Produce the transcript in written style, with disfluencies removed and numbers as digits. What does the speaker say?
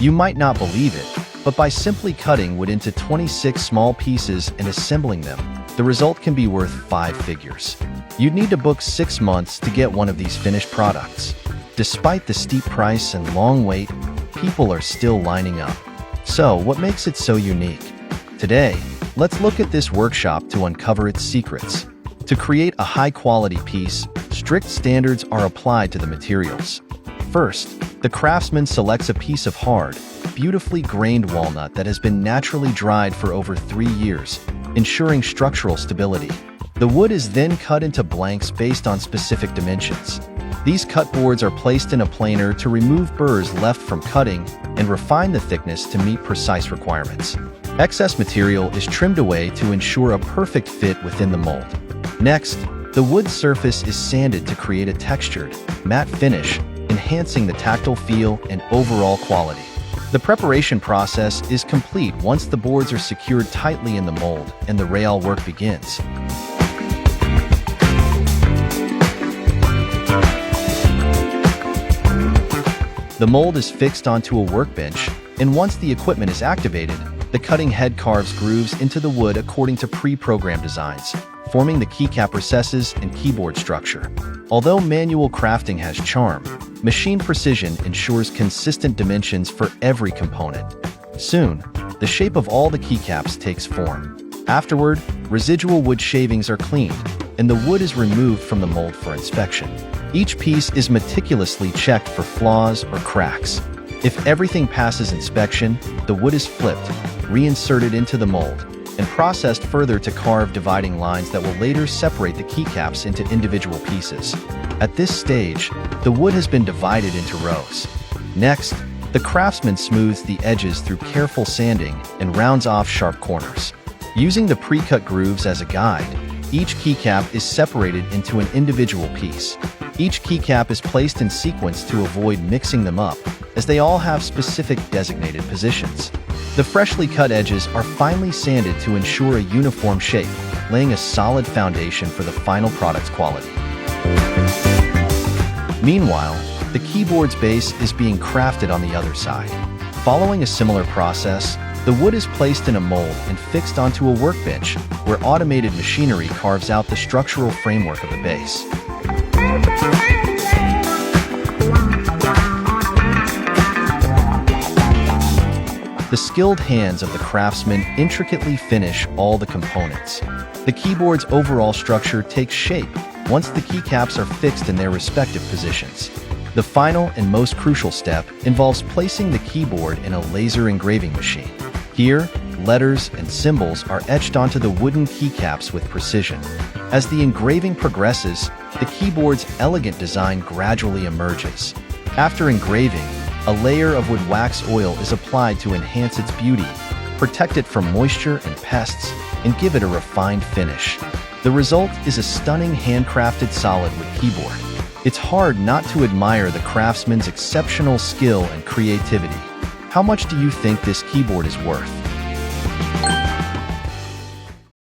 You might not believe it, but by simply cutting wood into 26 small pieces and assembling them, the result can be worth 5 figures. You'd need to book 6 months to get one of these finished products. Despite the steep price and long wait, people are still lining up. So, what makes it so unique? Today, let's look at this workshop to uncover its secrets. To create a high-quality piece, strict standards are applied to the materials. First, the craftsman selects a piece of hard, beautifully grained walnut that has been naturally dried for over 3 years, ensuring structural stability. The wood is then cut into blanks based on specific dimensions. These cut boards are placed in a planer to remove burrs left from cutting and refine the thickness to meet precise requirements. Excess material is trimmed away to ensure a perfect fit within the mold. Next, the wood surface is sanded to create a textured, matte finish, enhancing the tactile feel and overall quality. The preparation process is complete once the boards are secured tightly in the mold and the rail work begins. The mold is fixed onto a workbench, and once the equipment is activated, the cutting head carves grooves into the wood according to pre-programmed designs, forming the keycap recesses and keyboard structure. Although manual crafting has charm, machine precision ensures consistent dimensions for every component. Soon, the shape of all the keycaps takes form. Afterward, residual wood shavings are cleaned, and the wood is removed from the mold for inspection. Each piece is meticulously checked for flaws or cracks. If everything passes inspection, the wood is flipped, reinserted into the mold, and processed further to carve dividing lines that will later separate the keycaps into individual pieces. At this stage, the wood has been divided into rows. Next, the craftsman smooths the edges through careful sanding and rounds off sharp corners. Using the pre-cut grooves as a guide, each keycap is separated into an individual piece. Each keycap is placed in sequence to avoid mixing them up, as they all have specific designated positions. The freshly cut edges are finely sanded to ensure a uniform shape, laying a solid foundation for the final product's quality. Meanwhile, the keyboard's base is being crafted on the other side. Following a similar process, the wood is placed in a mold and fixed onto a workbench, where automated machinery carves out the structural framework of the base. The skilled hands of the craftsman intricately finish all the components. The keyboard's overall structure takes shape once the keycaps are fixed in their respective positions. The final and most crucial step involves placing the keyboard in a laser engraving machine. Here, letters and symbols are etched onto the wooden keycaps with precision. As the engraving progresses, the keyboard's elegant design gradually emerges. After engraving, a layer of wood wax oil is applied to enhance its beauty, protect it from moisture and pests, and give it a refined finish. The result is a stunning handcrafted solid wood keyboard. It's hard not to admire the craftsman's exceptional skill and creativity. How much do you think this keyboard is worth?